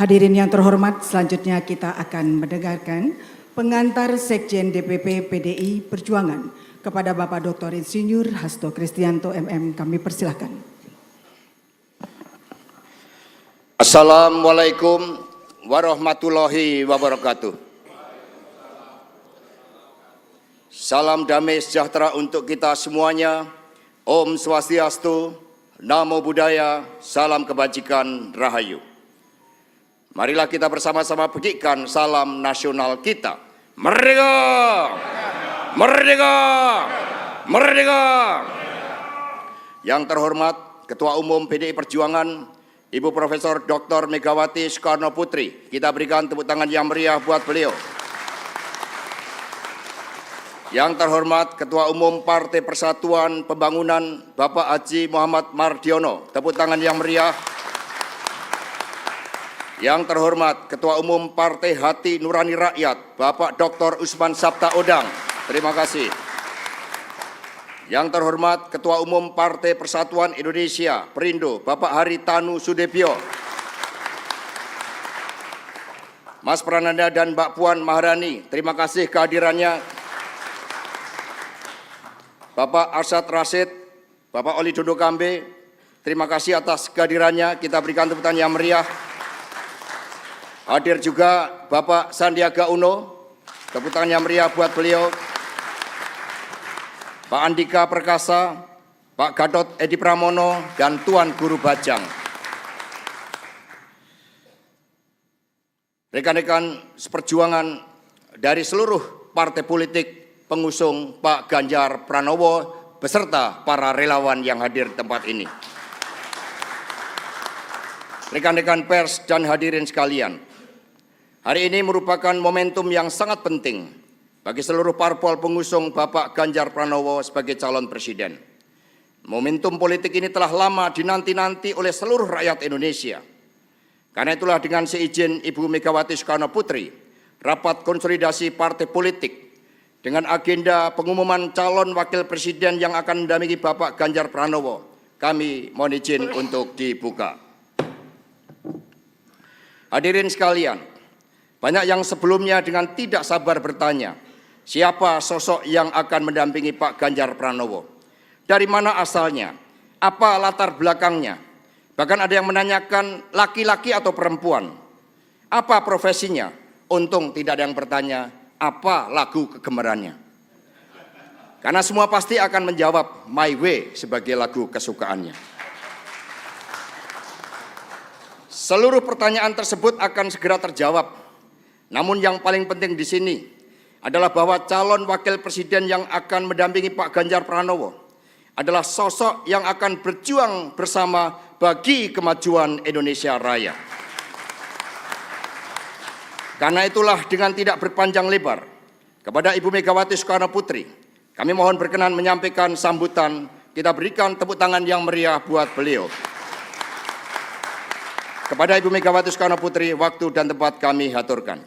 Hadirin yang terhormat, selanjutnya kita akan mendengarkan pengantar Sekjen DPP PDI Perjuangan kepada Bapak Dr. Insinyur Hasto Kristianto MM. Kami persilahkan. Assalamualaikum warahmatullahi wabarakatuh. Salam damai sejahtera untuk kita semuanya. Om Swastiastu, Namo Buddhaya, salam kebajikan, rahayu. Marilah kita bersama-sama petikkan salam nasional kita. Merdeka! Merdeka! Merdeka! Yang terhormat Ketua Umum PDI Perjuangan, Ibu Profesor Dr. Megawati Soekarno Putri. Kita berikan tepuk tangan yang meriah buat beliau. Yang terhormat Ketua Umum Partai Persatuan Pembangunan, Bapak Haji Muhammad Mardiono. Tepuk tangan yang meriah. Yang terhormat Ketua Umum Partai Hati Nurani Rakyat, Bapak Dr. Usman Sabtaodang. Terima kasih. Yang terhormat Ketua Umum Partai Persatuan Indonesia, Perindo, Bapak Haritanu Sudibyo. Mas Prananda dan Mbak Puan Maharani, terima kasih kehadirannya. Bapak Arsyad Rashid, Bapak Oli Dondo Kambe, terima kasih atas kehadirannya. Kita berikan tepuk tangan yang meriah. Hadir juga Bapak Sandiaga Uno, tepuk tangan yang meriah buat beliau. Pak Andika Perkasa, Pak Gatot Edi Pramono, dan Tuan Guru Bajang. Rekan-rekan seperjuangan dari seluruh partai politik pengusung Pak Ganjar Pranowo beserta para relawan yang hadir di tempat ini. Rekan-rekan pers dan hadirin sekalian, hari ini merupakan momentum yang sangat penting bagi seluruh parpol pengusung Bapak Ganjar Pranowo sebagai calon presiden. Momentum politik ini telah lama dinanti-nanti oleh seluruh rakyat Indonesia. Karena itulah dengan seizin Ibu Megawati Soekarno Putri, rapat konsolidasi partai politik dengan agenda pengumuman calon wakil presiden yang akan mendampingi Bapak Ganjar Pranowo, kami mohon izin untuk dibuka. Hadirin sekalian, banyak yang sebelumnya dengan tidak sabar bertanya, siapa sosok yang akan mendampingi Pak Ganjar Pranowo? Dari mana asalnya? Apa latar belakangnya? Bahkan ada yang menanyakan laki-laki atau perempuan. Apa profesinya? Untung tidak ada yang bertanya, apa lagu kegemarannya? Karena semua pasti akan menjawab My Way sebagai lagu kesukaannya. Seluruh pertanyaan tersebut akan segera terjawab. Namun yang paling penting di sini adalah bahwa calon wakil presiden yang akan mendampingi Pak Ganjar Pranowo adalah sosok yang akan berjuang bersama bagi kemajuan Indonesia Raya. Karena itulah dengan tidak berpanjang lebar, kepada Ibu Megawati Soekarno Putri, kami mohon berkenan menyampaikan sambutan. Kita berikan tepuk tangan yang meriah buat beliau. Kepada Ibu Megawati Soekarno Putri, waktu dan tempat kami haturkan.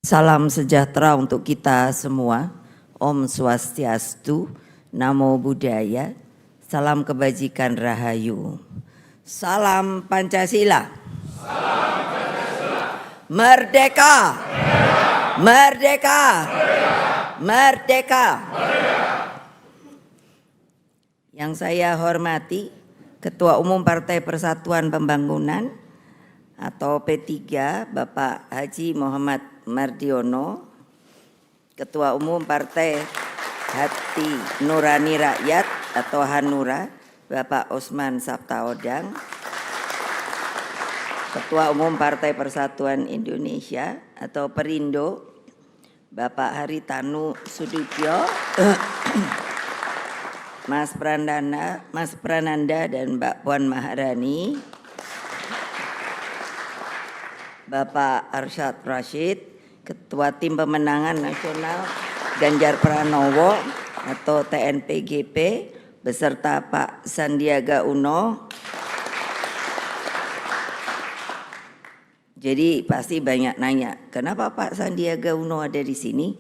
Salam sejahtera untuk kita semua. Om Swastiastu, Namo Buddhaya, salam kebajikan, rahayu. Salam Pancasila. Salam Pancasila. Merdeka. Merdeka. Merdeka. Merdeka. Yang saya hormati Ketua Umum Partai Persatuan Pembangunan atau P3 Bapak Haji Muhammad Mardiono, Ketua Umum Partai Hati Nurani Rakyat atau Hanura Bapak Usman Sabtaodang, Ketua Umum Partai Persatuan Indonesia atau Perindo Bapak Haritanu Sudibyo, Mas Prananda dan Mbak Puan Maharani, Bapak Arsyad Rashid, Ketua Tim Pemenangan Nasional Ganjar Pranowo atau TNPGP beserta Pak Sandiaga Uno. Jadi pasti banyak nanya, kenapa Pak Sandiaga Uno ada di sini?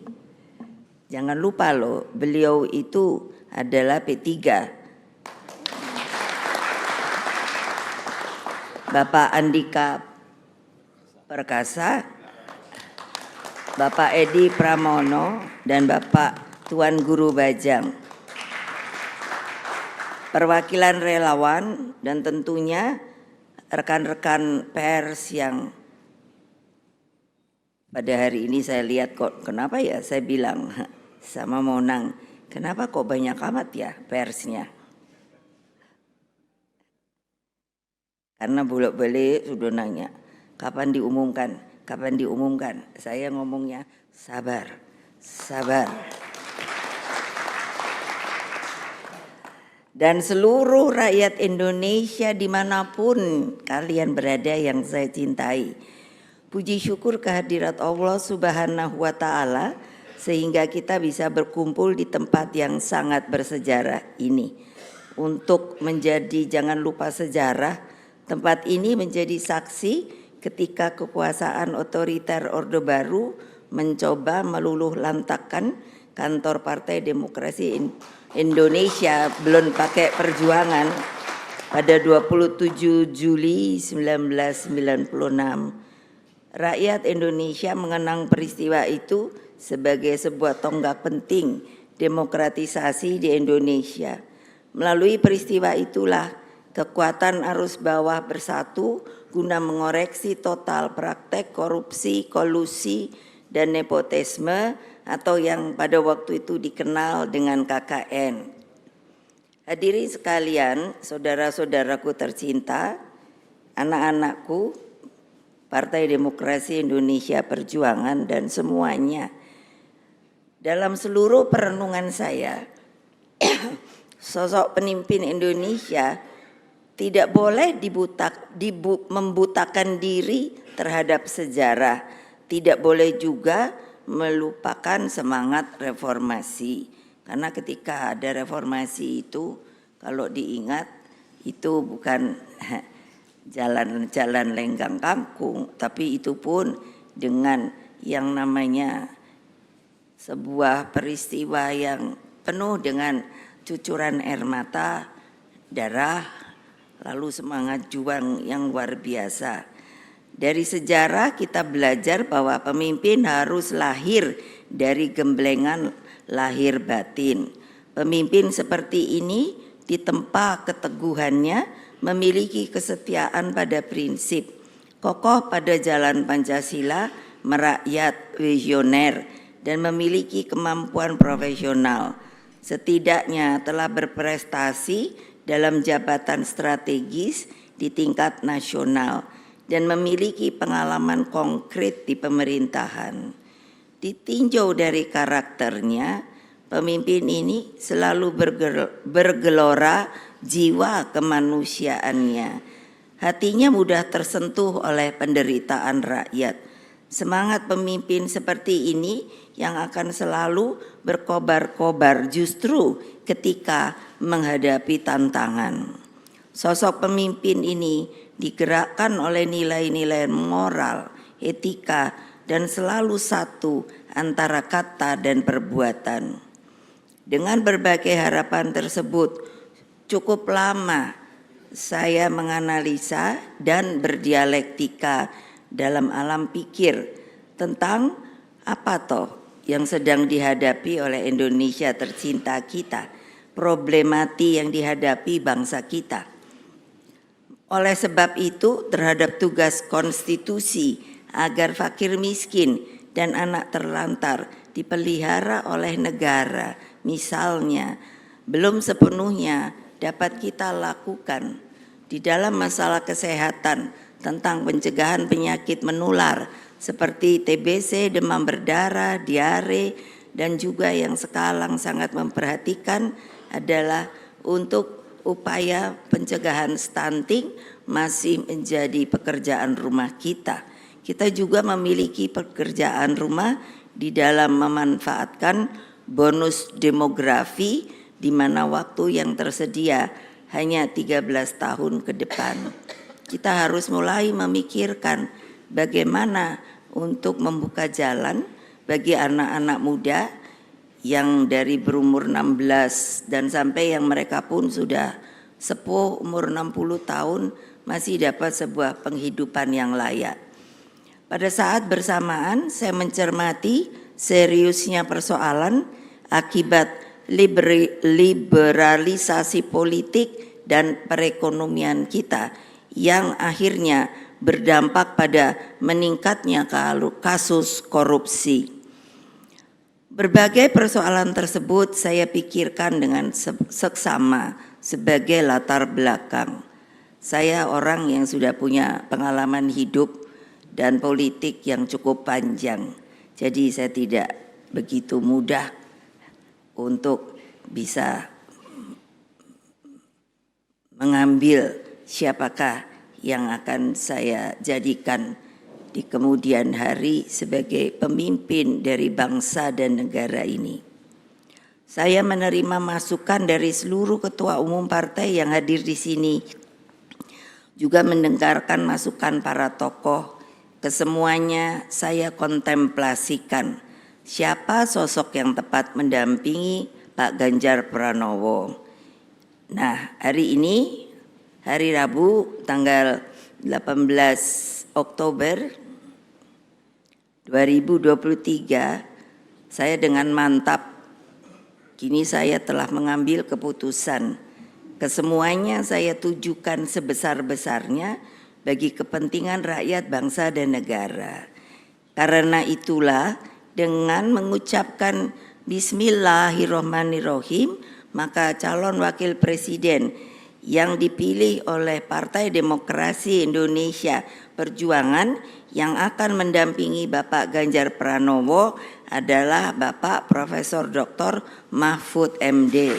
Jangan lupa loh, beliau itu adalah P3. Bapak Andika Perkasa, Bapak Edi Pramono, dan Bapak Tuan Guru Bajang. Perwakilan relawan dan tentunya rekan-rekan pers yang pada hari ini saya lihat kok, kenapa ya saya bilang sama Monang, kenapa kok banyak amat ya persnya? Karena bolak-balik sudah nanya, kapan diumumkan? Kapan diumumkan? Saya ngomongnya sabar, sabar. Dan seluruh rakyat Indonesia dimanapun kalian berada yang saya cintai, puji syukur kehadirat Allah Subhanahu wa Ta'ala sehingga kita bisa berkumpul di tempat yang sangat bersejarah ini. Untuk menjadi, jangan lupa sejarah, tempat ini menjadi saksi ketika kekuasaan otoriter Orde Baru mencoba meluluh lantakkan kantor Partai Demokrasi Indonesia belum pakai perjuangan pada 27 Juli 1996. Rakyat Indonesia mengenang peristiwa itu sebagai sebuah tonggak penting demokratisasi di Indonesia. Melalui peristiwa itulah kekuatan arus bawah bersatu guna mengoreksi total praktek korupsi, kolusi, dan nepotisme atau yang pada waktu itu dikenal dengan KKN. Hadirin sekalian, saudara-saudaraku tercinta, anak-anakku, Partai Demokrasi Indonesia Perjuangan dan semuanya. Dalam seluruh perenungan saya, sosok pemimpin Indonesia tidak boleh membutakan diri terhadap sejarah, tidak boleh juga melupakan semangat reformasi. Karena ketika ada reformasi itu, kalau diingat, itu bukan jalan-jalan lenggang kangkung, tapi itu pun dengan yang namanya sebuah peristiwa yang penuh dengan cucuran air mata, darah, lalu semangat juang yang luar biasa. Dari sejarah kita belajar bahwa pemimpin harus lahir dari gemblengan lahir batin. Pemimpin seperti ini ditempa keteguhannya, memiliki kesetiaan pada prinsip, kokoh pada jalan Pancasila, merakyat, visioner, dan memiliki kemampuan profesional. Setidaknya telah berprestasi dalam jabatan strategis di tingkat nasional dan memiliki pengalaman konkret di pemerintahan. Ditinjau dari karakternya, pemimpin ini selalu bergelora jiwa kemanusiaannya. Hatinya mudah tersentuh oleh penderitaan rakyat. Semangat pemimpin seperti ini yang akan selalu berkobar-kobar justru ketika menghadapi tantangan. Sosok pemimpin ini digerakkan oleh nilai-nilai moral, etika, dan selalu satu antara kata dan perbuatan. Dengan berbagai harapan tersebut, cukup lama saya menganalisa dan berdialektika dalam alam pikir tentang apa toh yang sedang dihadapi oleh Indonesia tercinta kita, problematik yang dihadapi bangsa kita. Oleh sebab itu, terhadap tugas konstitusi agar fakir miskin dan anak terlantar dipelihara oleh negara, misalnya, belum sepenuhnya dapat kita lakukan di dalam masalah kesehatan tentang pencegahan penyakit menular seperti TBC, demam berdarah, diare, dan juga yang sekarang sangat memperhatikan adalah untuk upaya pencegahan stunting masih menjadi pekerjaan rumah kita. Kita juga memiliki pekerjaan rumah di dalam memanfaatkan bonus demografi di mana waktu yang tersedia hanya 13 tahun ke depan. Kita harus mulai memikirkan bagaimana untuk membuka jalan bagi anak-anak muda yang dari berumur 16 dan sampai yang mereka pun sudah sepuh umur 60 tahun masih dapat sebuah penghidupan yang layak. Pada saat bersamaan saya mencermati seriusnya persoalan akibat liberalisasi politik dan perekonomian kita yang akhirnya berdampak pada meningkatnya kasus korupsi. Berbagai persoalan tersebut saya pikirkan dengan seksama sebagai latar belakang. Saya orang yang sudah punya pengalaman hidup dan politik yang cukup panjang. Jadi saya tidak begitu mudah untuk bisa mengambil siapakah yang akan saya jadikan di kemudian hari sebagai pemimpin dari bangsa dan negara ini. Saya menerima masukan dari seluruh ketua umum partai yang hadir di sini, juga mendengarkan masukan para tokoh. Kesemuanya saya kontemplasikan siapa sosok yang tepat mendampingi Pak Ganjar Pranowo. Nah, hari ini, hari Rabu tanggal 18 Oktober 2023, saya dengan mantap kini saya telah mengambil keputusan. Kesemuanya saya tujukan sebesar-besarnya bagi kepentingan rakyat, bangsa dan negara. Karena itulah dengan mengucapkan Bismillahirrohmanirrohim, maka calon wakil presiden yang dipilih oleh Partai Demokrasi Indonesia Perjuangan yang akan mendampingi Bapak Ganjar Pranowo adalah Bapak Profesor Dr. Mahfud MD.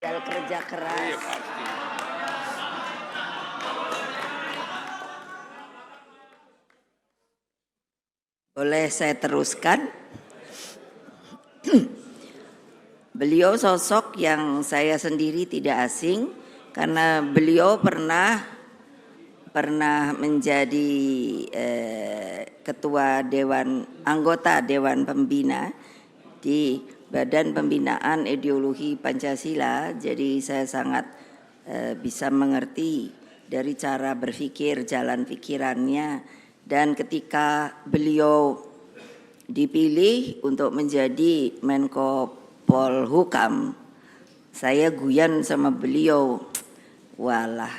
Kerja keras. Boleh saya teruskan? Beliau sosok yang saya sendiri tidak asing karena beliau pernah menjadi ketua anggota Dewan Pembina di Badan Pembinaan Ideologi Pancasila. Jadi saya sangat bisa mengerti dari cara berpikir, jalan pikirannya. Dan ketika beliau dipilih untuk menjadi Menko Polhukam, saya guyan sama beliau. Walah,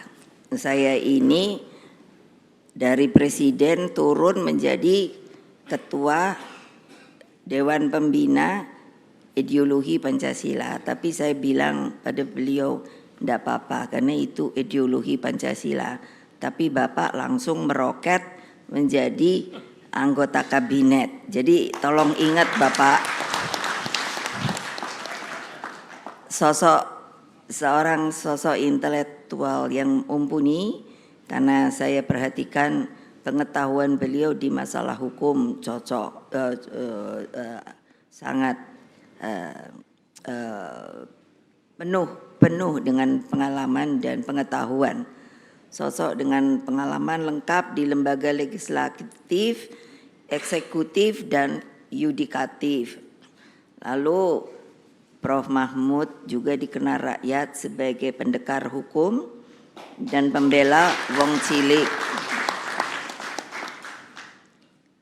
saya ini dari presiden turun menjadi ketua Dewan Pembina Ideologi Pancasila. Tapi saya bilang pada beliau, enggak apa-apa karena itu ideologi Pancasila. Tapi Bapak langsung meroket menjadi anggota kabinet. Jadi tolong ingat Bapak, seorang sosok intelektual yang mumpuni, karena saya perhatikan pengetahuan beliau di masalah hukum cocok, sangat penuh dengan pengalaman dan pengetahuan. Sosok dengan pengalaman lengkap di lembaga legislatif, eksekutif, dan yudikatif. Lalu Prof. Mahmud juga dikenal rakyat sebagai pendekar hukum dan pembela wong cilik.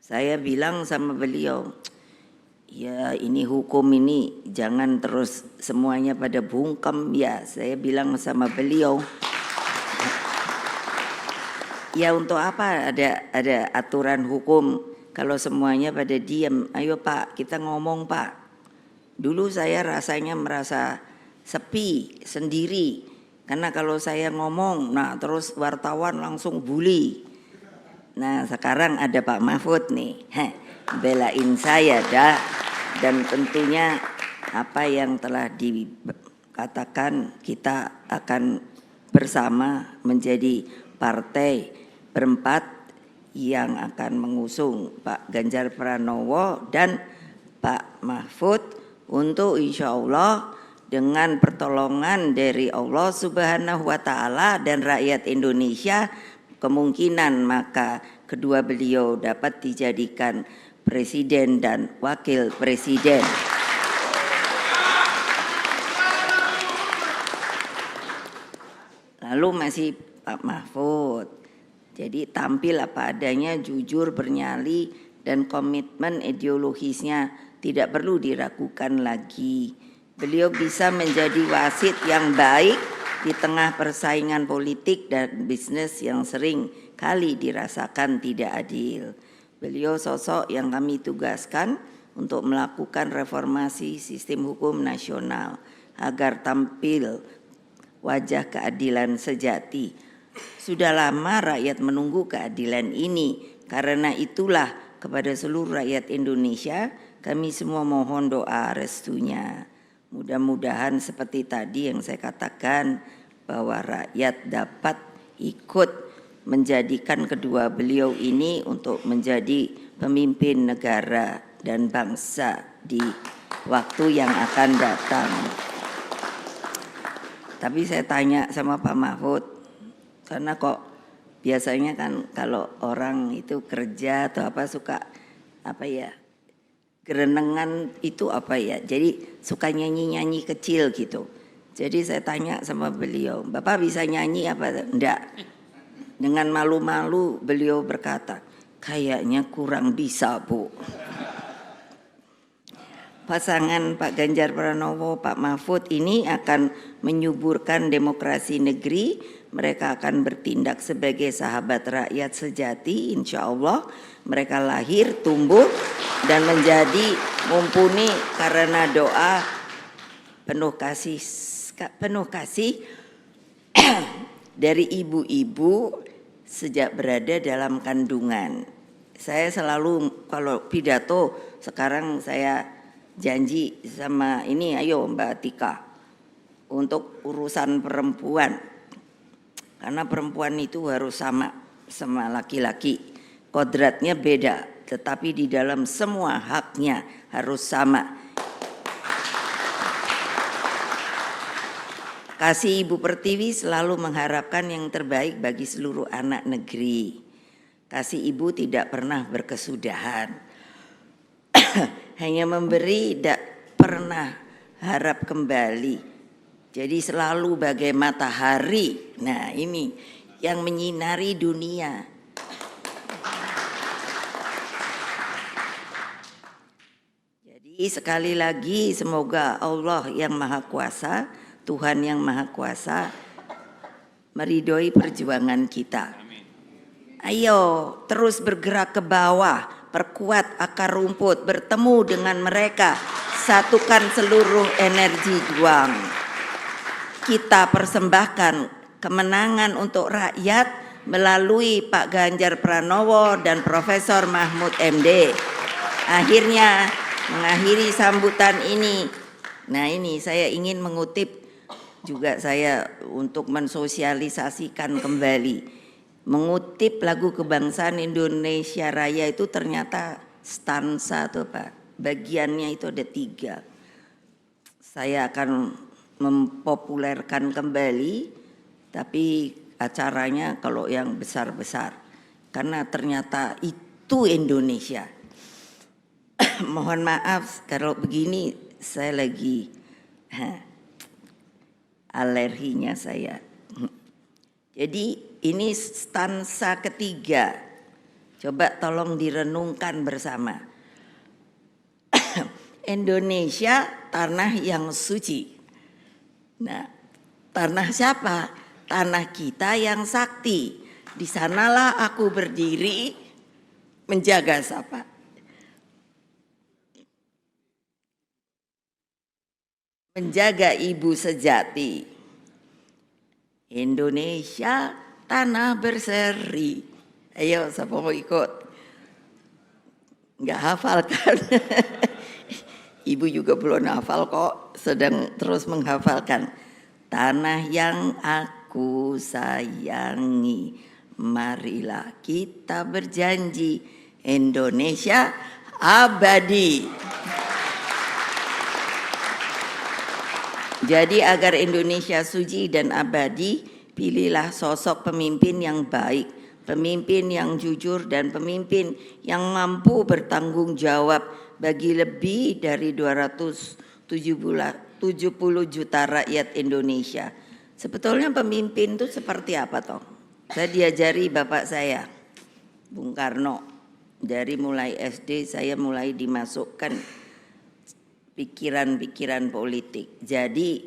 Saya bilang sama beliau, ya ini hukum ini jangan terus semuanya pada bungkem ya. Saya bilang sama beliau, ya untuk apa ada aturan hukum kalau semuanya pada diam. Ayo Pak, kita ngomong Pak. Dulu saya rasanya merasa sepi sendiri, karena kalau saya ngomong, nah terus wartawan langsung bully. Nah sekarang ada Pak Mahfud nih, belain saya dah. Dan tentunya apa yang telah dikatakan, kita akan bersama menjadi partai berempat yang akan mengusung Pak Ganjar Pranowo dan Pak Mahfud untuk insya Allah dengan pertolongan dari Allah Subhanahu wa Ta'ala dan rakyat Indonesia, kemungkinan maka kedua beliau dapat dijadikan presiden dan wakil presiden. Lalu masih Pak Mahfud. Jadi tampil apa adanya, jujur, bernyali, dan komitmen ideologisnya tidak perlu diragukan lagi. Beliau bisa menjadi wasit yang baik di tengah persaingan politik dan bisnis yang sering kali dirasakan tidak adil. Beliau sosok yang kami tugaskan untuk melakukan reformasi sistem hukum nasional agar tampil wajah keadilan sejati. Sudah lama rakyat menunggu keadilan ini. Karena itulah kepada seluruh rakyat Indonesia kami semua mohon doa restunya. Mudah-mudahan seperti tadi yang saya katakan, bahwa rakyat dapat ikut menjadikan kedua beliau ini untuk menjadi pemimpin negara dan bangsa di waktu yang akan datang. Tapi saya tanya sama Pak Mahfud, karena kok biasanya kan kalau orang itu kerja atau apa suka apa ya, gerenengan itu apa ya, jadi suka nyanyi-nyanyi kecil gitu. Jadi saya tanya sama beliau, Bapak bisa nyanyi apa? Enggak. Dengan malu-malu beliau berkata, kayaknya kurang bisa Bu. Pasangan Pak Ganjar Pranowo, Pak Mahfud ini akan menyuburkan demokrasi negeri. Mereka akan bertindak sebagai sahabat rakyat sejati, insya Allah. Mereka lahir, tumbuh, dan menjadi mumpuni karena doa penuh kasih dari ibu-ibu sejak berada dalam kandungan. Saya selalu kalau pidato sekarang saya janji sama ini, ayo Mbak Tika, untuk urusan perempuan, karena perempuan itu harus sama laki-laki, kodratnya beda, tetapi di dalam semua haknya harus sama. Kasih Ibu Pertiwi selalu mengharapkan yang terbaik bagi seluruh anak negeri. Kasih Ibu tidak pernah berkesudahan. Hanya memberi, tidak pernah harap kembali. Jadi selalu bagai matahari. Nah ini yang menyinari dunia. Jadi sekali lagi semoga Allah yang Maha Kuasa, Tuhan yang Maha Kuasa meridhoi perjuangan kita. Ayo terus bergerak ke bawah, perkuat akar rumput, bertemu dengan mereka, satukan seluruh energi juang. Kita persembahkan kemenangan untuk rakyat melalui Pak Ganjar Pranowo dan Profesor Mahmud MD. Akhirnya mengakhiri sambutan ini. Nah ini saya ingin mengutip juga saya untuk mensosialisasikan kembali mengutip lagu kebangsaan Indonesia Raya itu ternyata stansa tuh Pak, bagiannya itu ada 3. Saya akan mempopulerkan kembali, tapi acaranya kalau yang besar-besar, karena ternyata itu Indonesia. Mohon maaf kalau begini, saya lagi alerginya saya. Jadi ini stansa ketiga, coba tolong direnungkan bersama. Indonesia tanah yang suci. Nah, tanah siapa? Tanah kita yang sakti. Di sanalah aku berdiri menjaga siapa? Menjaga ibu sejati. Indonesia tanah berseri. Ayo siapa mau ikut? Nggak hafal kan? Ibu juga belum hafal kok, sedang terus menghafalkan. Tanah yang aku sayangi, marilah kita berjanji Indonesia abadi. Jadi agar Indonesia suci dan abadi, pilihlah sosok pemimpin yang baik, pemimpin yang jujur, dan pemimpin yang mampu bertanggung jawab bagi lebih dari 270 juta rakyat Indonesia. Sebetulnya pemimpin itu seperti apa toh? Saya diajari bapak saya, Bung Karno, dari mulai SD saya mulai dimasukkan pikiran-pikiran politik. Jadi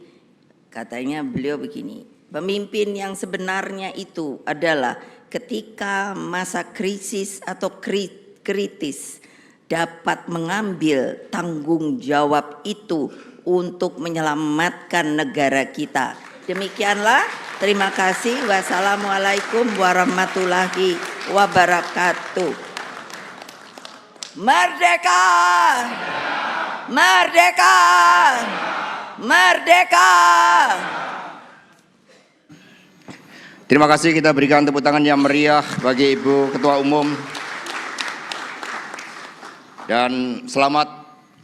katanya beliau begini, pemimpin yang sebenarnya itu adalah ketika masa krisis atau kritis dapat mengambil tanggung jawab itu untuk menyelamatkan negara kita. Demikianlah, terima kasih. Wassalamualaikum warahmatullahi wabarakatuh. Merdeka! Merdeka! Merdeka! Terima kasih, kita berikan tepuk tangan yang meriah bagi Ibu Ketua Umum. Dan selamat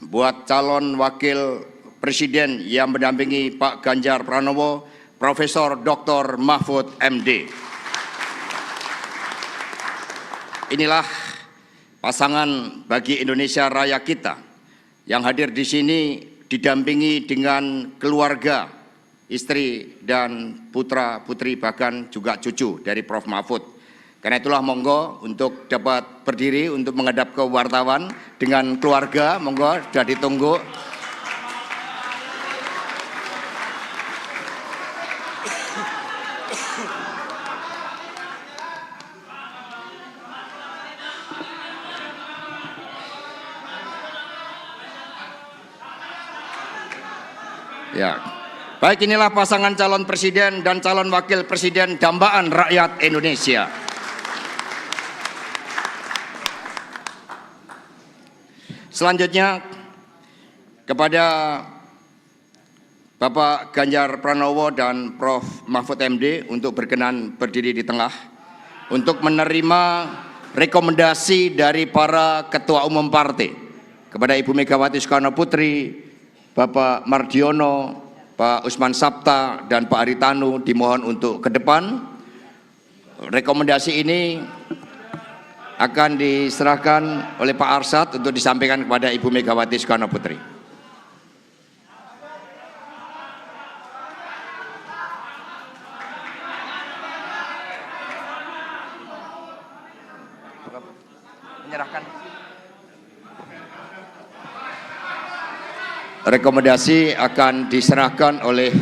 buat calon wakil presiden yang mendampingi Pak Ganjar Pranowo, Profesor Dr. Mahfud MD. Inilah pasangan bagi Indonesia Raya kita yang hadir di sini didampingi dengan keluarga, istri dan putra putri, bahkan juga cucu dari Prof. Mahfud. Karena itulah monggo untuk dapat berdiri untuk menghadap ke wartawan dengan keluarga, monggo sudah ditunggu. Ya, baik, inilah pasangan calon presiden dan calon wakil presiden dambaan rakyat Indonesia. Selanjutnya kepada Bapak Ganjar Pranowo dan Prof. Mahfud MD untuk berkenan berdiri di tengah untuk menerima rekomendasi dari para ketua umum partai. Kepada Ibu Megawati Soekarno Putri, Bapak Mardiono, Pak Usman Sabta, dan Pak Haritanu dimohon untuk ke depan. Rekomendasi ini akan diserahkan oleh Pak Arsad untuk disampaikan kepada Ibu Megawati Soekarno Putri. Menyerahkan. Rekomendasi akan diserahkan oleh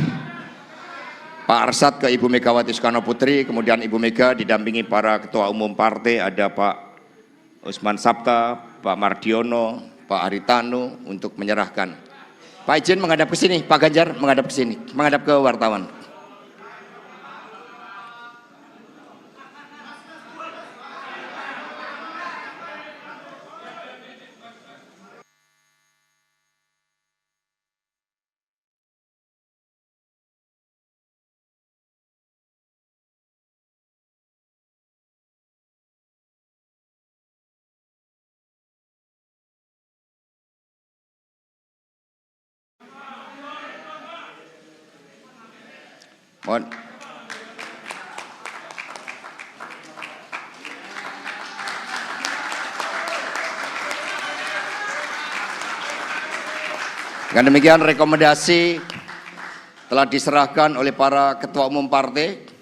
Pak Arsad ke Ibu Megawati Soekarno Putri, kemudian Ibu Mega didampingi para ketua umum partai, ada Pak Usman Sabta, Pak Mardiono, Pak Haritanu untuk menyerahkan. Pak izin menghadap ke sini, Pak Ganjar menghadap ke sini, menghadap ke wartawan. Mohon. Dengan demikian rekomendasi telah diserahkan oleh para ketua umum partai.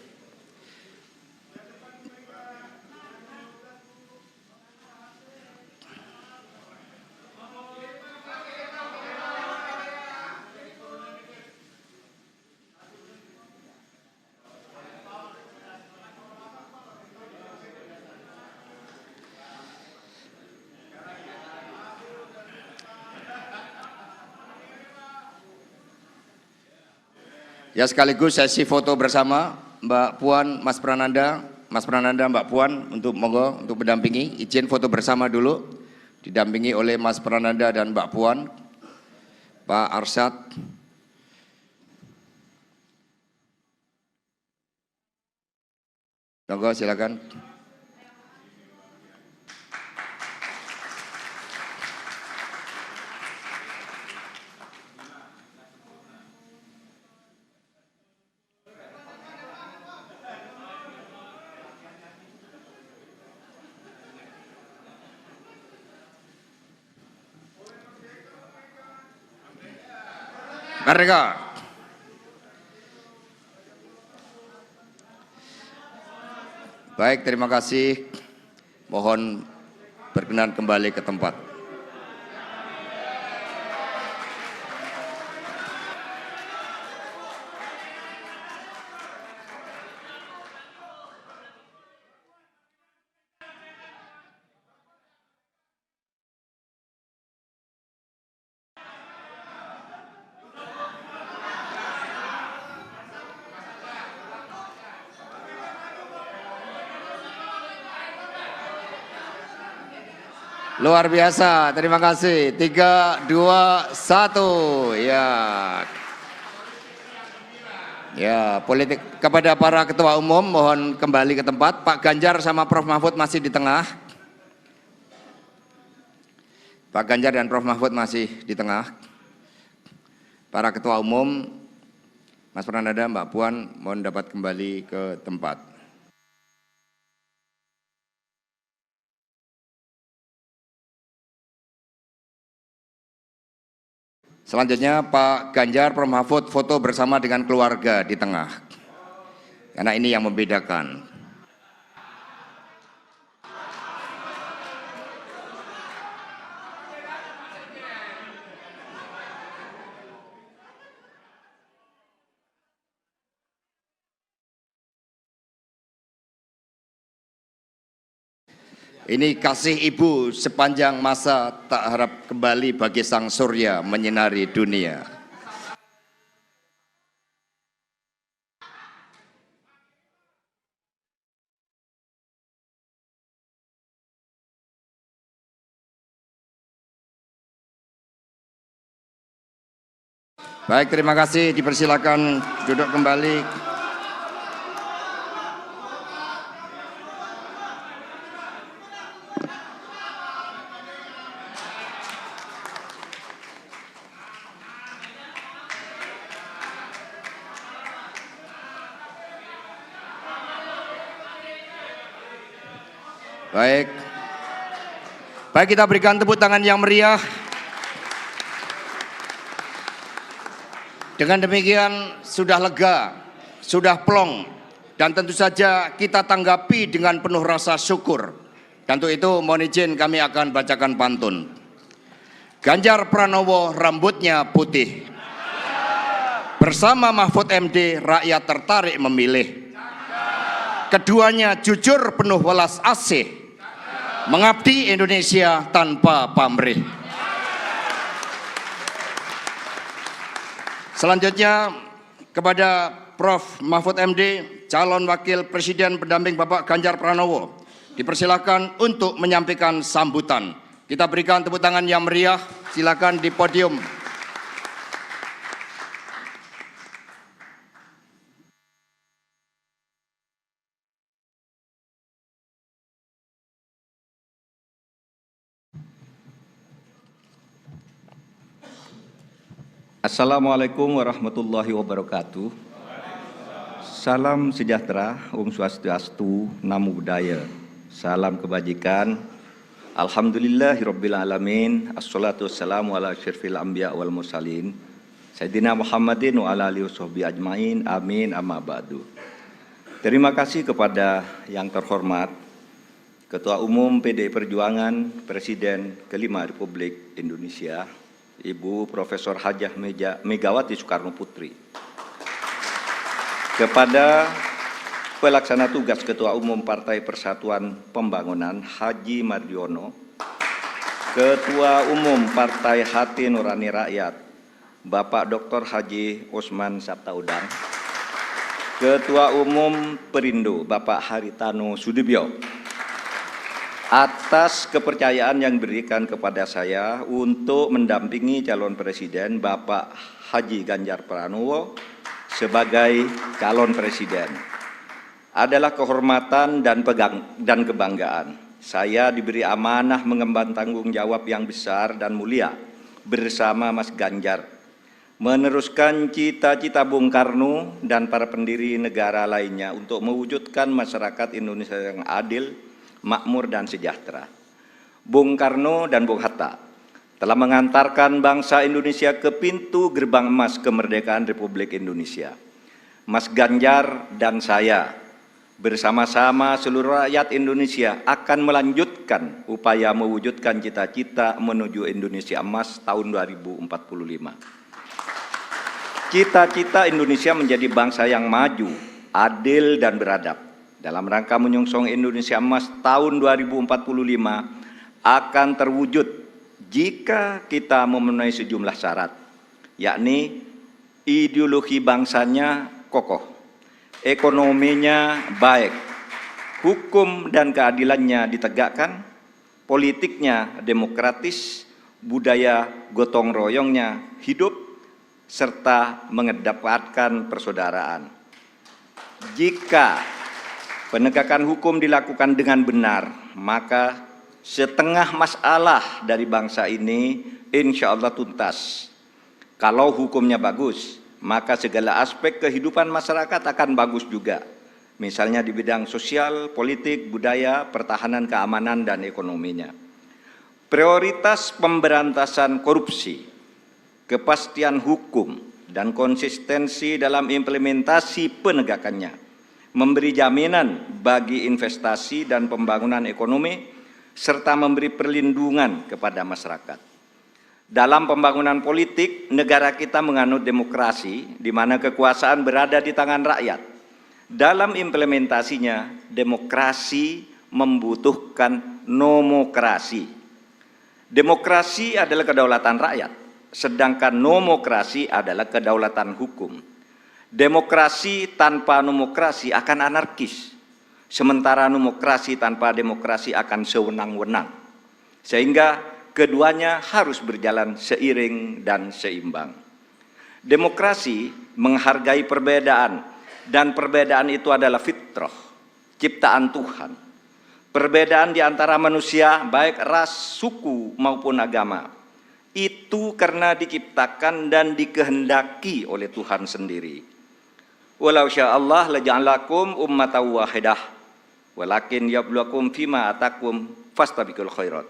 Ya, sekaligus sesi foto bersama Mbak Puan, Mas Prananda, Mbak Puan untuk monggo untuk mendampingi. Izin foto bersama dulu, didampingi oleh Mas Prananda dan Mbak Puan, Pak Arsyad. Monggo silakan. Merdeka. Baik, terima kasih. Mohon berkenan kembali ke tempat. Luar biasa, terima kasih. 3, 2, 1. Ya. Ya, politik kepada para ketua umum mohon kembali ke tempat. Pak Ganjar sama Prof Mahfud masih di tengah. Pak Ganjar dan Prof Mahfud masih di tengah. Para ketua umum, Mas Prananda, Mbak Puan, mohon dapat kembali ke tempat. Selanjutnya Pak Ganjar, Prof Mahfud foto bersama dengan keluarga di tengah. Karena ini yang membedakan. Ini kasih ibu sepanjang masa tak harap kembali bagi sang surya menyinari dunia. Baik, terima kasih. Dipersilakan duduk kembali. Baik. Baik, kita berikan tepuk tangan yang meriah. Dengan demikian sudah lega, sudah plong, dan tentu saja kita tanggapi dengan penuh rasa syukur. Dan untuk itu mohon izin kami akan bacakan pantun. Ganjar Pranowo rambutnya putih. Bersama Mahfud MD rakyat tertarik memilih. Keduanya jujur penuh welas asih. Mengabdi Indonesia tanpa pamrih. Selanjutnya kepada Prof Mahfud MD, calon wakil presiden pendamping Bapak Ganjar Pranowo, dipersilakan untuk menyampaikan sambutan. Kita berikan tepuk tangan yang meriah. Silakan di podium. Assalamualaikum warahmatullahi wabarakatuh. Salam sejahtera, Om Swastiastu, Namo Buddhaya. Salam kebajikan. Alhamdulillahirabbil alamin. Assalatu wassalamu ala asyrafil anbiya wal mursalin. Sayyidina Muhammadin wa ala alihi washabbihi ajmain. Amin amma ba'du. Terima kasih kepada yang terhormat Ketua Umum PDI Perjuangan, Presiden kelima Republik Indonesia, Ibu Profesor Hajah Megawati Soekarno Putri. Kepada Pelaksana Tugas Ketua Umum Partai Persatuan Pembangunan Haji Mardiono, Ketua Umum Partai Hati Nurani Rakyat Bapak Dr. Haji Osman Sabtaudang, Ketua Umum Perindo Bapak Haritano Sudibyo, atas kepercayaan yang diberikan kepada saya untuk mendampingi calon presiden Bapak Haji Ganjar Pranowo sebagai calon presiden. Adalah kehormatan dan kebanggaan. Saya diberi amanah mengemban tanggung jawab yang besar dan mulia bersama Mas Ganjar, meneruskan cita-cita Bung Karno dan para pendiri negara lainnya untuk mewujudkan masyarakat Indonesia yang adil, makmur dan sejahtera. Bung Karno dan Bung Hatta telah mengantarkan bangsa Indonesia ke pintu gerbang emas kemerdekaan Republik Indonesia. Mas Ganjar dan saya bersama-sama seluruh rakyat Indonesia akan melanjutkan upaya mewujudkan cita-cita menuju Indonesia emas tahun 2045. Cita-cita Indonesia menjadi bangsa yang maju, adil dan beradab. Dalam rangka menyongsong Indonesia emas tahun 2045 akan terwujud jika kita memenuhi sejumlah syarat, yakni ideologi bangsanya kokoh, ekonominya baik, hukum dan keadilannya ditegakkan, politiknya demokratis, budaya gotong royongnya hidup, serta mengedepankan persaudaraan. Jika penegakan hukum dilakukan dengan benar, maka setengah masalah dari bangsa ini insya Allah tuntas. Kalau hukumnya bagus, maka segala aspek kehidupan masyarakat akan bagus juga. Misalnya di bidang sosial, politik, budaya, pertahanan, keamanan, dan ekonominya. Prioritas pemberantasan korupsi, kepastian hukum, dan konsistensi dalam implementasi penegakannya, memberi jaminan bagi investasi dan pembangunan ekonomi, serta memberi perlindungan kepada masyarakat. Dalam pembangunan politik, negara kita menganut demokrasi, di mana kekuasaan berada di tangan rakyat. Dalam implementasinya, demokrasi membutuhkan nomokrasi. Demokrasi adalah kedaulatan rakyat, sedangkan nomokrasi adalah kedaulatan hukum. Demokrasi tanpa nomokrasi akan anarkis, sementara demokrasi tanpa demokrasi akan sewenang-wenang. Sehingga keduanya harus berjalan seiring dan seimbang. Demokrasi menghargai perbedaan, dan perbedaan itu adalah fitrah, ciptaan Tuhan. Perbedaan di antara manusia, baik ras, suku maupun agama, itu karena diciptakan dan dikehendaki oleh Tuhan sendiri. Walau sya'allah laja'alakum ummatan wahidah, walakin yabluwakum fima atakum fastabiqul khairat.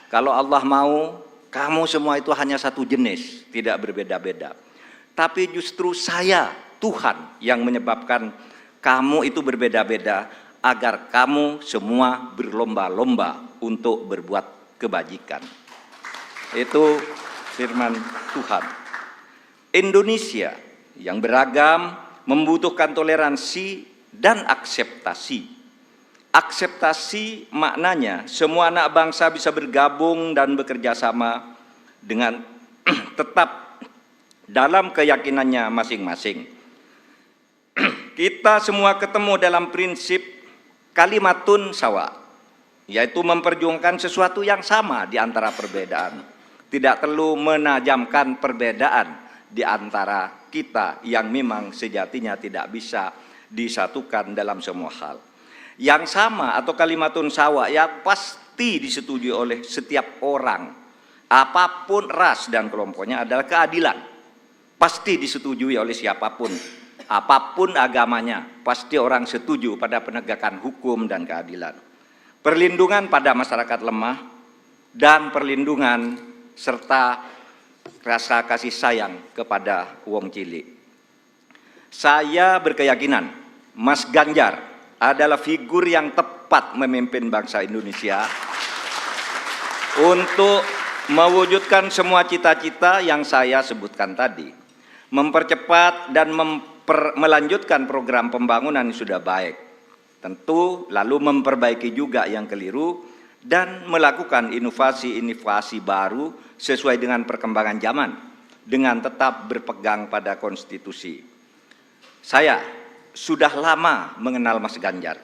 Kalau Allah mau, kamu semua itu hanya satu jenis, tidak berbeda-beda. Tapi justru saya, Tuhan, yang menyebabkan kamu itu berbeda-beda, agar kamu semua berlomba-lomba untuk berbuat kebajikan. Itu firman Tuhan. Indonesia yang beragam membutuhkan toleransi dan akseptasi. Akseptasi maknanya semua anak bangsa bisa bergabung dan bekerja sama dengan tetap dalam keyakinannya masing-masing. Kita semua ketemu dalam prinsip kalimatun sawa, yaitu memperjuangkan sesuatu yang sama di antara perbedaan. Tidak perlu menajamkan perbedaan di antara kita yang memang sejatinya tidak bisa disatukan dalam semua hal. Yang sama atau kalimatun sawa yang pasti disetujui oleh setiap orang, apapun ras dan kelompoknya, adalah keadilan. Pasti disetujui oleh siapapun, apapun agamanya, pasti orang setuju pada penegakan hukum dan keadilan, perlindungan pada masyarakat lemah, dan perlindungan serta rasa kasih sayang kepada wong cilik. Saya berkeyakinan Mas Ganjar adalah figur yang tepat memimpin bangsa Indonesia untuk mewujudkan semua cita-cita yang saya sebutkan tadi, mempercepat dan melanjutkan program pembangunan yang sudah baik, tentu lalu memperbaiki juga yang keliru dan melakukan inovasi-inovasi baru sesuai dengan perkembangan zaman dengan tetap berpegang pada konstitusi. Saya sudah lama mengenal Mas Ganjar.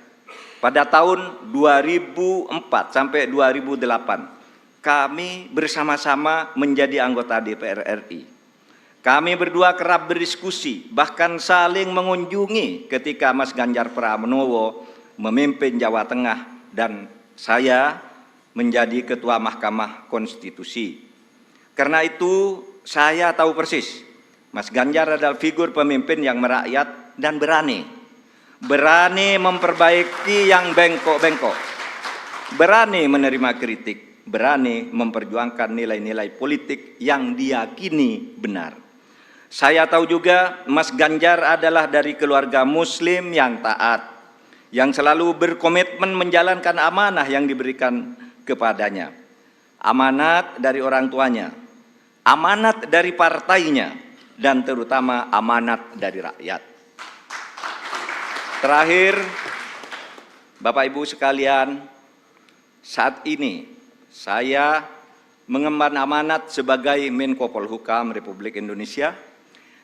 Pada tahun 2004 sampai 2008, kami bersama-sama menjadi anggota DPR RI. Kami berdua kerap berdiskusi, bahkan saling mengunjungi ketika Mas Ganjar Pranowo memimpin Jawa Tengah dan saya menjadi Ketua Mahkamah Konstitusi. Karena itu saya tahu persis, Mas Ganjar adalah figur pemimpin yang merakyat dan berani memperbaiki yang bengkok-bengkok, berani menerima kritik, berani memperjuangkan nilai-nilai politik yang diyakini benar. Saya tahu juga Mas Ganjar adalah dari keluarga Muslim yang taat, yang selalu berkomitmen menjalankan amanah yang diberikan kepadanya, amanat dari orang tuanya, amanat dari partainya, dan terutama amanat dari rakyat. Terakhir, Bapak Ibu sekalian, saat ini saya mengemban amanat sebagai Menko Polhukam Republik Indonesia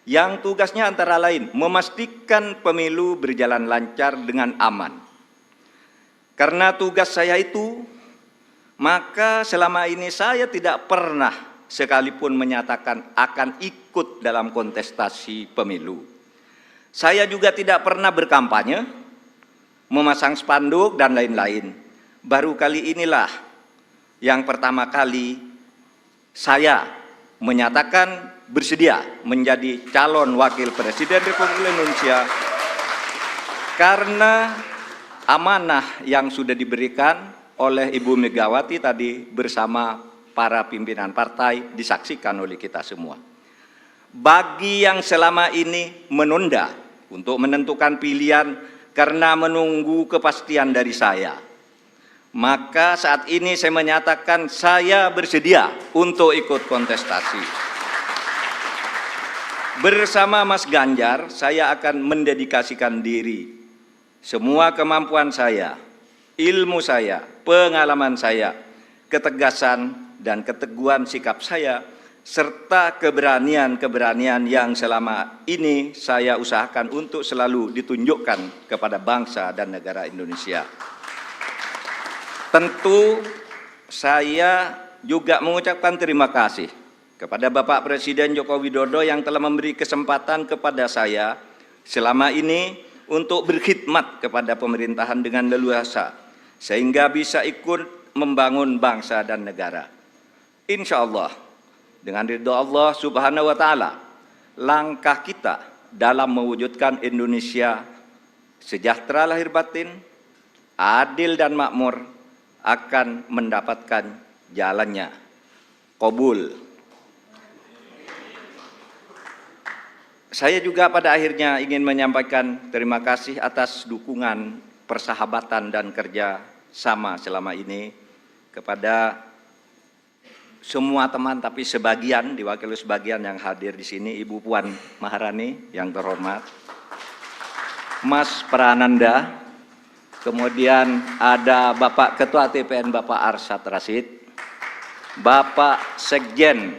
yang tugasnya antara lain memastikan pemilu berjalan lancar dengan aman. Karena tugas saya itu, maka selama ini saya tidak pernah sekalipun menyatakan akan ikut dalam kontestasi pemilu. Saya juga tidak pernah berkampanye, memasang spanduk dan lain-lain. Baru kali inilah yang pertama kali saya menyatakan bersedia menjadi calon wakil presiden Republik Indonesia karena amanah yang sudah diberikan oleh Ibu Megawati tadi bersama para pimpinan partai disaksikan oleh kita semua. Bagi yang selama ini menunda untuk menentukan pilihan karena menunggu kepastian dari saya, maka saat ini saya menyatakan saya bersedia untuk ikut kontestasi. Bersama Mas Ganjar, saya akan mendedikasikan diri, semua kemampuan saya, ilmu saya, pengalaman saya, ketegasan dan keteguhan sikap saya, serta keberanian-keberanian yang selama ini saya usahakan untuk selalu ditunjukkan kepada bangsa dan negara Indonesia. Tentu saya juga mengucapkan terima kasih kepada Bapak Presiden Joko Widodo yang telah memberi kesempatan kepada saya selama ini untuk berkhidmat kepada pemerintahan dengan leluasa, sehingga bisa ikut membangun bangsa dan negara. Insya Allah, dengan ridho Allah Subhanahu wa Ta'ala, langkah kita dalam mewujudkan Indonesia sejahtera lahir batin, adil dan makmur akan mendapatkan jalannya. Qabul. Saya juga pada akhirnya ingin menyampaikan terima kasih atas dukungan, persahabatan dan kerja sama selama ini kepada semua teman, tapi sebagian, diwakili sebagian yang hadir di sini, Ibu Puan Maharani yang terhormat, Mas Prananda, kemudian ada Bapak Ketua TPN Bapak Arsyad Rashid, Bapak Sekjen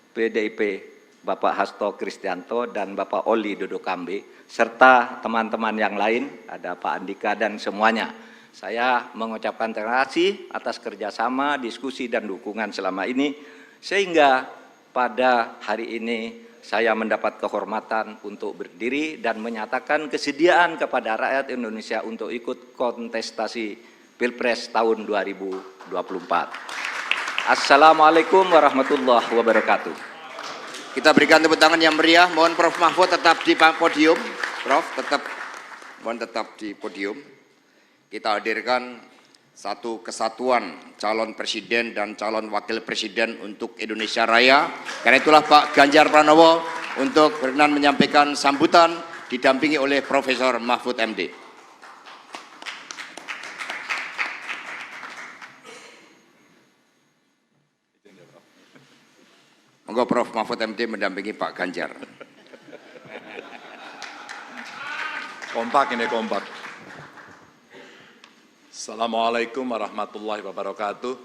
PDIP Bapak Hasto Kristianto dan Bapak Oli Dodo Kambe, serta teman-teman yang lain, ada Pak Andika dan semuanya. Saya mengucapkan terima kasih atas kerjasama, diskusi, dan dukungan selama ini, sehingga pada hari ini saya mendapat kehormatan untuk berdiri dan menyatakan kesediaan kepada rakyat Indonesia untuk ikut kontestasi Pilpres tahun 2024. Assalamualaikum warahmatullahi wabarakatuh. Kita berikan tepuk tangan yang meriah. Mohon Prof. Mahfud tetap di podium. Prof, mohon tetap di podium. Kita hadirkan satu kesatuan calon presiden dan calon wakil presiden untuk Indonesia Raya. Karena itulah Pak Ganjar Pranowo untuk berkenan menyampaikan sambutan didampingi oleh Profesor Mahfud MD. Monggo Prof. Mahfud MD mendampingi Pak Ganjar. Kompak ini, kompak. Assalamualaikum warahmatullahi wabarakatuh.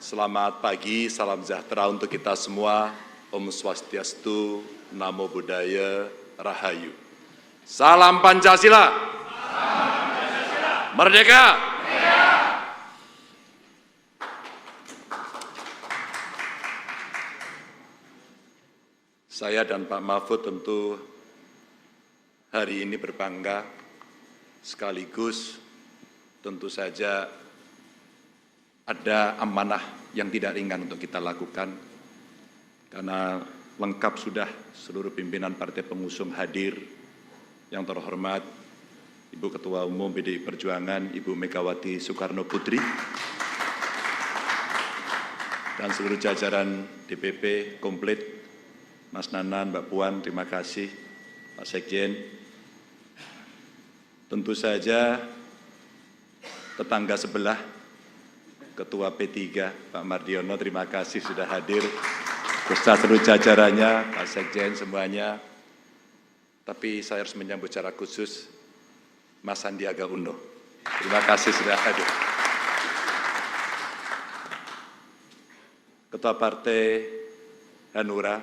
Selamat pagi, salam sejahtera untuk kita semua. Om Swastiastu, Namo Buddhaya, Rahayu. Salam Pancasila. Merdeka. Saya dan Pak Mahfud tentu hari ini berbangga, sekaligus tentu saja ada amanah yang tidak ringan untuk kita lakukan, karena lengkap sudah seluruh pimpinan partai pengusung hadir. Yang terhormat Ibu Ketua Umum PDI Perjuangan, Ibu Megawati Soekarno Putri, dan seluruh jajaran DPP komplit, Mas Nanan, Mbak Puan, terima kasih, Pak Sekjen. Tentu saja tetangga sebelah, Ketua P3, Pak Mardiono, terima kasih sudah hadir, beserta seluruh jajarannya, Pak Sekjen semuanya. Tapi saya harus menyambut secara khusus Mas Sandiaga Uno. Terima kasih sudah hadir. Ketua Partai Hanura,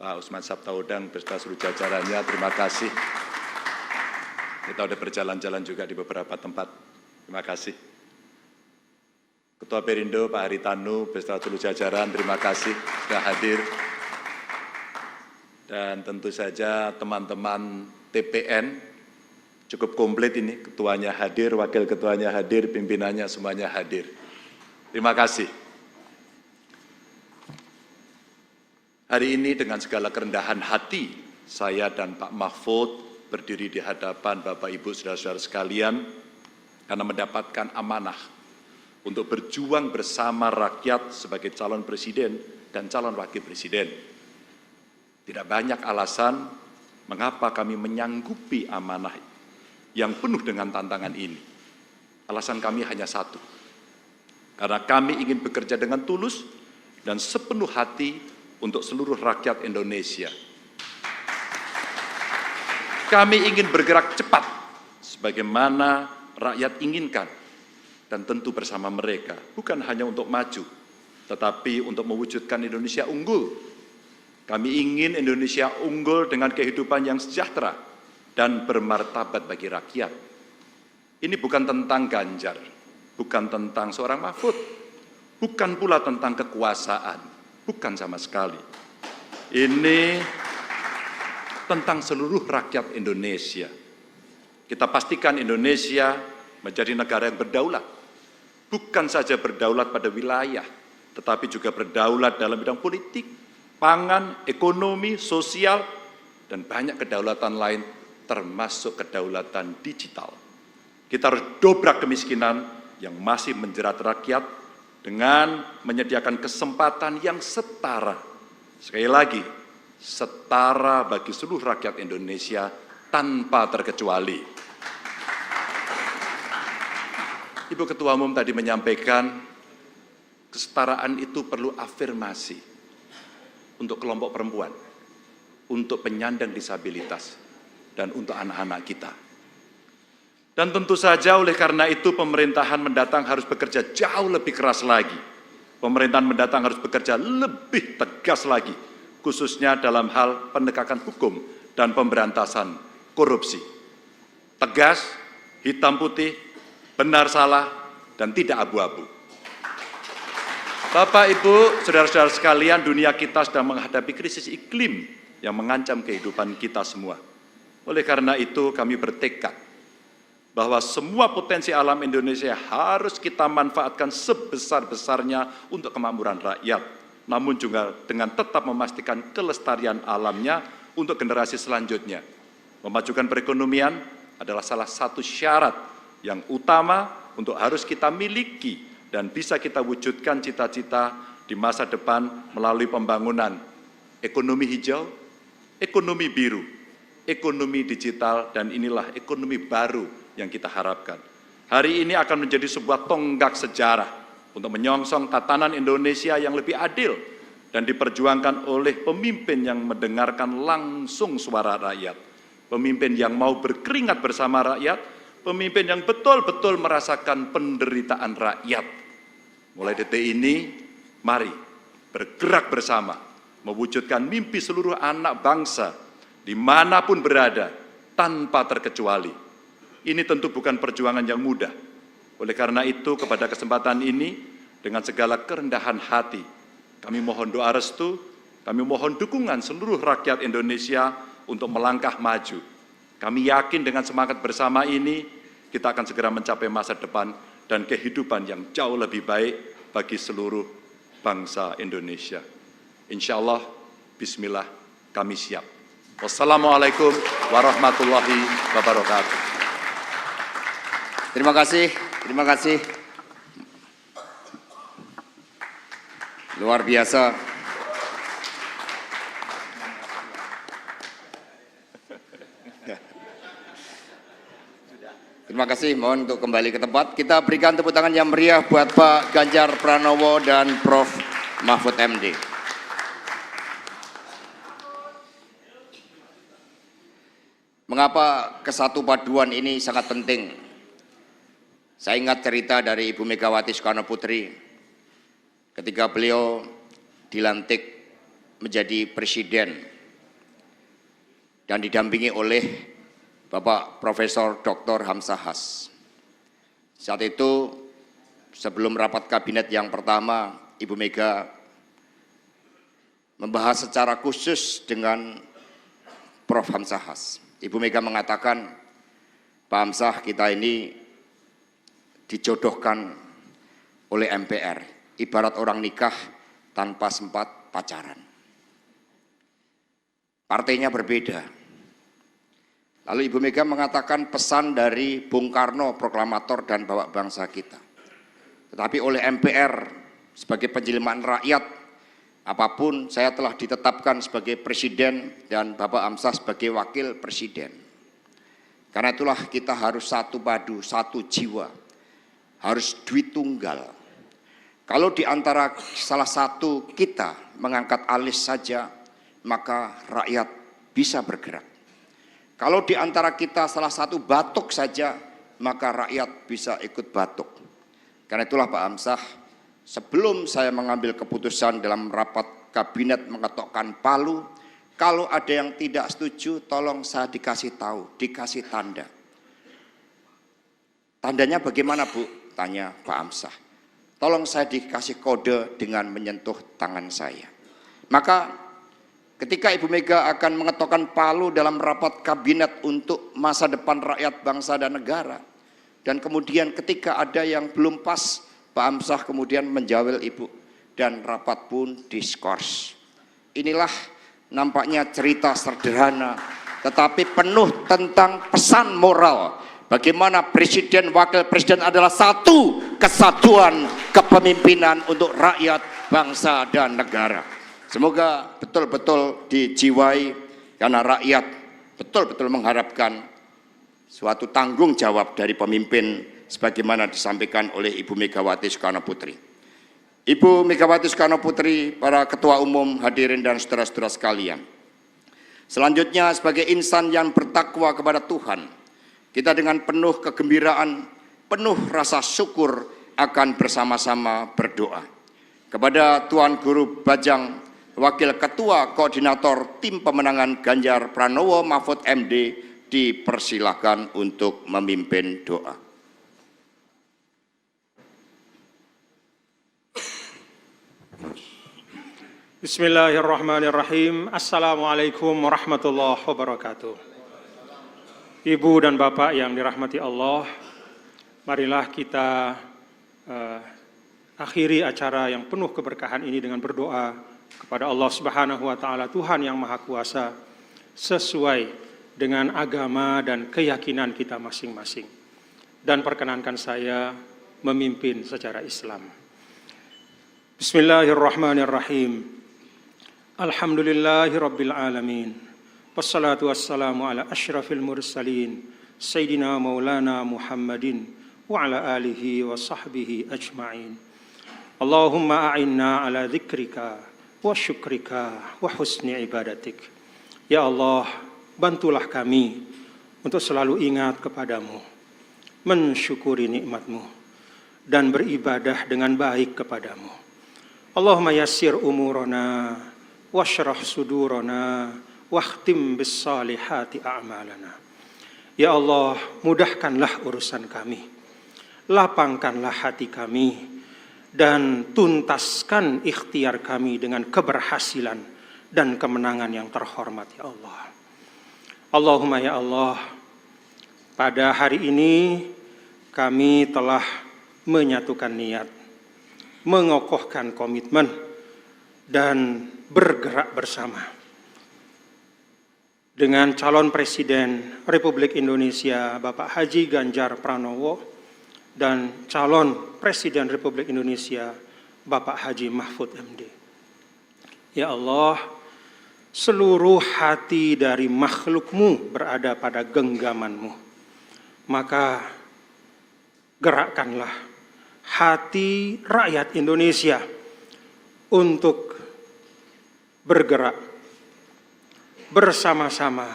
Pak Usman Sabtaudang beserta seluruh jajarannya, terima kasih. Kita sudah berjalan-jalan juga di beberapa tempat, terima kasih. Ketua Perindo, Pak Haritanu beserta seluruh jajaran, terima kasih sudah hadir. Dan tentu saja teman-teman TPN, cukup komplit ini, ketuanya hadir, wakil ketuanya hadir, pimpinannya semuanya hadir. Terima kasih. Hari ini dengan segala kerendahan hati, saya dan Pak Mahfud berdiri di hadapan Bapak Ibu saudara-saudara sekalian karena mendapatkan amanah untuk berjuang bersama rakyat sebagai calon presiden dan calon wakil presiden. Tidak banyak alasan mengapa kami menyanggupi amanah yang penuh dengan tantangan ini. Alasan kami hanya satu, karena kami ingin bekerja dengan tulus dan sepenuh hati untuk seluruh rakyat Indonesia. Kami ingin bergerak cepat, sebagaimana rakyat inginkan, dan tentu bersama mereka, bukan hanya untuk maju, tetapi untuk mewujudkan Indonesia unggul. Kami ingin Indonesia unggul dengan kehidupan yang sejahtera dan bermartabat bagi rakyat. Ini bukan tentang Ganjar, bukan tentang seorang Mahfud, bukan pula tentang kekuasaan, bukan sama sekali. Ini tentang seluruh rakyat Indonesia. Kita pastikan Indonesia menjadi negara yang berdaulat, bukan saja berdaulat pada wilayah, tetapi juga berdaulat dalam bidang politik, pangan, ekonomi, sosial, dan banyak kedaulatan lain, termasuk kedaulatan digital. Kita harus dobrak kemiskinan yang masih menjerat rakyat dengan menyediakan kesempatan yang setara. Sekali lagi, setara bagi seluruh rakyat Indonesia tanpa terkecuali. Ibu Ketua Umum tadi menyampaikan, kesetaraan itu perlu afirmasi untuk kelompok perempuan, untuk penyandang disabilitas, dan untuk anak-anak kita. Dan tentu saja oleh karena itu pemerintahan mendatang harus bekerja jauh lebih keras lagi. Pemerintahan mendatang harus bekerja lebih tegas lagi, khususnya dalam hal penegakan hukum dan pemberantasan korupsi. Tegas, hitam putih, benar salah, dan tidak abu-abu. Bapak, Ibu, saudara-saudara sekalian, dunia kita sedang menghadapi krisis iklim yang mengancam kehidupan kita semua. Oleh karena itu, kami bertekad bahwa semua potensi alam Indonesia harus kita manfaatkan sebesar-besarnya untuk kemakmuran rakyat, namun juga dengan tetap memastikan kelestarian alamnya untuk generasi selanjutnya. Memajukan perekonomian adalah salah satu syarat yang utama untuk harus kita miliki dan bisa kita wujudkan cita-cita di masa depan melalui pembangunan ekonomi hijau, ekonomi biru, ekonomi digital, dan inilah ekonomi baru yang kita harapkan. Hari ini akan menjadi sebuah tonggak sejarah untuk menyongsong tatanan Indonesia yang lebih adil dan diperjuangkan oleh pemimpin yang mendengarkan langsung suara rakyat, pemimpin yang mau berkeringat bersama rakyat, pemimpin yang betul-betul merasakan penderitaan rakyat. Mulai detik ini, mari bergerak bersama, mewujudkan mimpi seluruh anak bangsa, dimanapun berada, tanpa terkecuali. Ini tentu bukan perjuangan yang mudah. Oleh karena itu, kepada kesempatan ini, dengan segala kerendahan hati, kami mohon doa restu, kami mohon dukungan seluruh rakyat Indonesia untuk melangkah maju. Kami yakin dengan semangat bersama ini, kita akan segera mencapai masa depan dan kehidupan yang jauh lebih baik bagi seluruh bangsa Indonesia. Insya Allah, bismillah, kami siap. Wassalamualaikum warahmatullahi wabarakatuh. Terima kasih, terima kasih. Luar biasa. Terima kasih, mohon untuk kembali ke tempat. Kita berikan tepuk tangan yang meriah buat Pak Ganjar Pranowo dan Prof. Mahfud MD. Mengapa kesatu paduan ini sangat penting? Saya ingat cerita dari Ibu Megawati Soekarno Putri ketika beliau dilantik menjadi presiden dan didampingi oleh Bapak Profesor Dr. Hamzahas. Saat itu sebelum rapat kabinet yang pertama, Ibu Mega membahas secara khusus dengan Prof. Hamzahas. Ibu Mega mengatakan, Pak Hamzah, kita ini dijodohkan oleh MPR, ibarat orang nikah tanpa sempat pacaran. Partainya berbeda. Lalu Ibu Mega mengatakan pesan dari Bung Karno, proklamator dan bapak bangsa kita. Tetapi oleh MPR sebagai penjelmaan rakyat, apapun saya telah ditetapkan sebagai presiden dan Bapak Hamzah sebagai wakil presiden. Karena itulah kita harus satu padu, satu jiwa, harus Dwitunggal. Kalau di antara salah satu kita mengangkat alis saja, maka rakyat bisa bergerak. Kalau di antara kita salah satu batuk saja, maka rakyat bisa ikut batuk. Karena itulah Pak Hamzah, sebelum saya mengambil keputusan dalam rapat kabinet mengetokkan palu, kalau ada yang tidak setuju, tolong saya dikasih tahu, dikasih tanda. Tandanya bagaimana, Bu? Tanya Pak Hamzah. Tolong saya dikasih kode dengan menyentuh tangan saya. Maka ketika Ibu Mega akan mengetokkan palu dalam rapat kabinet untuk masa depan rakyat, bangsa dan negara, dan kemudian ketika ada yang belum pas, Pak Hamzah kemudian menjawel Ibu dan rapat pun diskors. Inilah nampaknya cerita sederhana tetapi penuh tentang pesan moral. Bagaimana presiden, wakil presiden adalah satu kesatuan kepemimpinan untuk rakyat, bangsa dan negara. Semoga betul-betul dijiwai karena rakyat betul-betul mengharapkan suatu tanggung jawab dari pemimpin sebagaimana disampaikan oleh Ibu Megawati Soekarno Putri. Ibu Megawati Soekarno Putri, para ketua umum, hadirin dan saudara-saudara sekalian. Selanjutnya sebagai insan yang bertakwa kepada Tuhan, kita dengan penuh kegembiraan, penuh rasa syukur akan bersama-sama berdoa. Kepada Tuan Guru Bajang, Wakil Ketua Koordinator Tim Pemenangan Ganjar Pranowo Mahfud MD, dipersilakan untuk memimpin doa. Bismillahirrahmanirrahim. Assalamualaikum warahmatullahi wabarakatuh. Ibu dan Bapak yang dirahmati Allah, marilah kita akhiri acara yang penuh keberkahan ini dengan berdoa kepada Allah Subhanahu wa Ta'ala, Tuhan yang Maha Kuasa, sesuai dengan agama dan keyakinan kita masing-masing. Dan perkenankan saya memimpin secara Islam. Bismillahirrahmanirrahim. Alhamdulillahirabbil alamin. Wassalatu wassalamu ala asyrafil mursalin Sayyidina Maulana Muhammadin wa ala alihi wa sahbihi ajma'in. Allahumma a'inna ala dzikrika wa syukrika wa husni ibadatik. Ya Allah, bantulah kami untuk selalu ingat kepadamu, mensyukuri nikmat-Mu, dan beribadah dengan baik kepadamu. Allahumma yassir umurana, washrah sudurana, wakhtim bis salihati a'malana. Ya Allah, mudahkanlah urusan kami, lapangkanlah hati kami, dan tuntaskan ikhtiar kami dengan keberhasilan dan kemenangan yang terhormat, ya Allah. Allahumma ya Allah, pada hari ini kami telah menyatukan niat, mengokohkan komitmen, dan bergerak bersama dengan calon Presiden Republik Indonesia Bapak Haji Ganjar Pranowo dan calon Presiden Republik Indonesia Bapak Haji Mahfud MD. Ya Allah, seluruh hati dari makhluk-Mu berada pada genggaman-Mu. Maka gerakkanlah hati rakyat Indonesia untuk bergerak bersama-sama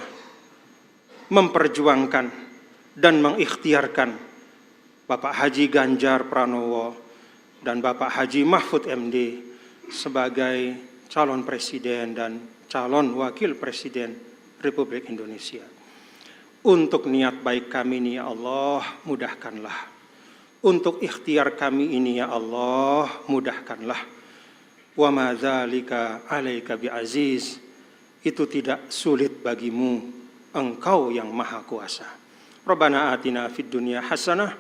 memperjuangkan dan mengikhtiarkan Bapak Haji Ganjar Pranowo dan Bapak Haji Mahfud MD sebagai calon presiden dan calon wakil presiden Republik Indonesia. Untuk niat baik kami ini ya Allah, mudahkanlah. Untuk ikhtiar kami ini ya Allah, mudahkanlah. Wa ma dzalika 'alaika bi'aziz. Itu tidak sulit bagimu, Engkau yang Maha Kuasa. Rabbana atina fid dunya hasanah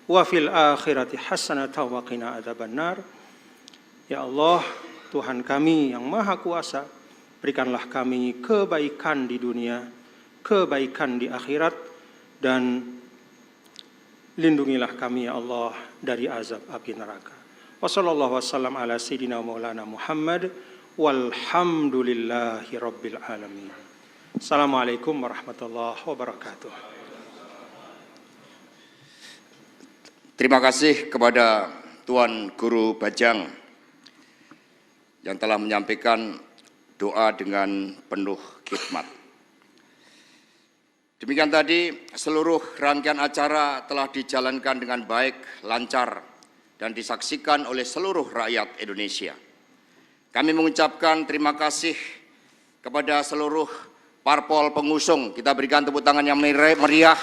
wa fil akhirati hasanah wa qina adzabannar. Ya Allah, Tuhan kami yang Maha Kuasa, berikanlah kami kebaikan di dunia, kebaikan di akhirat, dan lindungilah kami ya Allah dari azab api neraka. Wassallallahu wasallam ala sayyidina maulana Muhammad walhamdulillahi rabbil alamin. Assalamualaikum warahmatullahi wabarakatuh. Terima kasih kepada Tuan Guru Bajang yang telah menyampaikan doa dengan penuh khidmat. Demikian tadi seluruh rangkaian acara telah dijalankan dengan baik, lancar, dan disaksikan oleh seluruh rakyat Indonesia. Kami mengucapkan terima kasih kepada seluruh parpol pengusung. Kita berikan tepuk tangan yang meriah,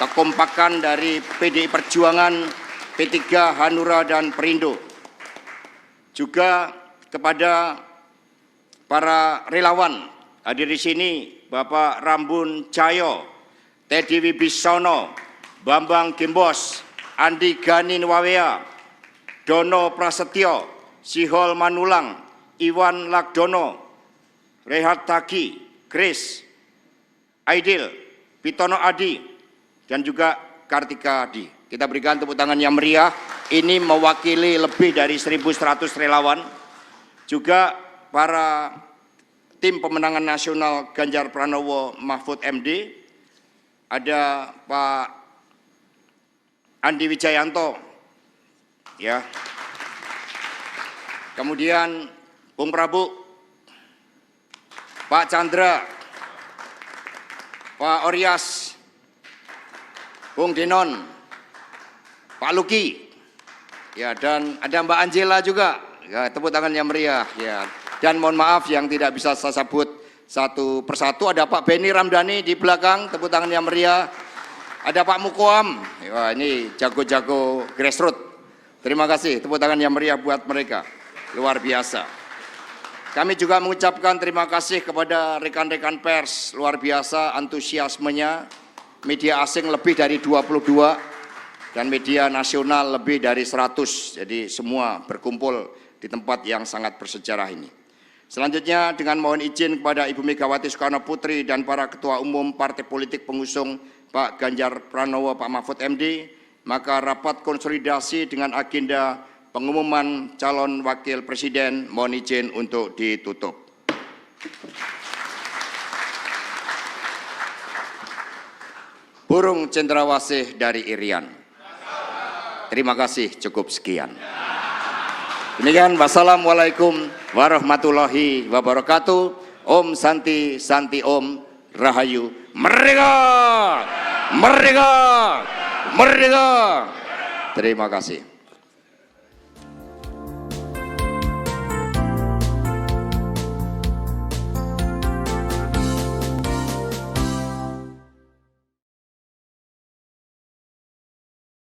kekompakan dari PDI Perjuangan, P3, Hanura, dan Perindo. Juga kepada para relawan hadir di sini, Bapak Rambun Cayo, Teddy Wibisono, Bambang Gembos, Andi Gani Nwawea, Dono Prasetyo, Sihol Manulang, Iwan Lagdono, Rehat Tagi, Grace, Aidil, Pitono Adi, dan juga Kartika Adi. Kita berikan tepuk tangan yang meriah. Ini mewakili lebih dari 1.100 relawan. Juga para tim pemenangan nasional Ganjar Pranowo Mahfud MD, ada Pak Andi Wijayanto, ya. Kemudian Bung Prabu, Pak Chandra, Pak Orias, Bung Denon, Pak Luki, ya, dan ada Mbak Angela juga, ya, tepuk tangan yang meriah, ya. Dan mohon maaf yang tidak bisa saya sebut satu persatu. Ada Pak Beni Ramdhani di belakang, tepuk tangan yang meriah. Ada Pak Mukoam, wah, ini jago-jago grassroots. Terima kasih, tepuk tangan yang meriah buat mereka, luar biasa. Kami juga mengucapkan terima kasih kepada rekan-rekan pers, luar biasa antusiasmenya. Media asing lebih dari 22 dan media nasional lebih dari 100. Jadi semua berkumpul di tempat yang sangat bersejarah ini. Selanjutnya dengan mohon izin kepada Ibu Megawati Soekarno Putri dan para ketua umum partai politik pengusung Pak Ganjar Pranowo, Pak Mahfud MD, maka rapat konsolidasi dengan agenda pengumuman calon wakil presiden mohon izin untuk ditutup. Burung cendrawasih dari Irian. Terima kasih, cukup sekian. Demikian, wassalamualaikum warahmatullahi wabarakatuh. Om Santi Santi Om Rahayu. Merdeka! Merdeka! Merdeka! Terima kasih.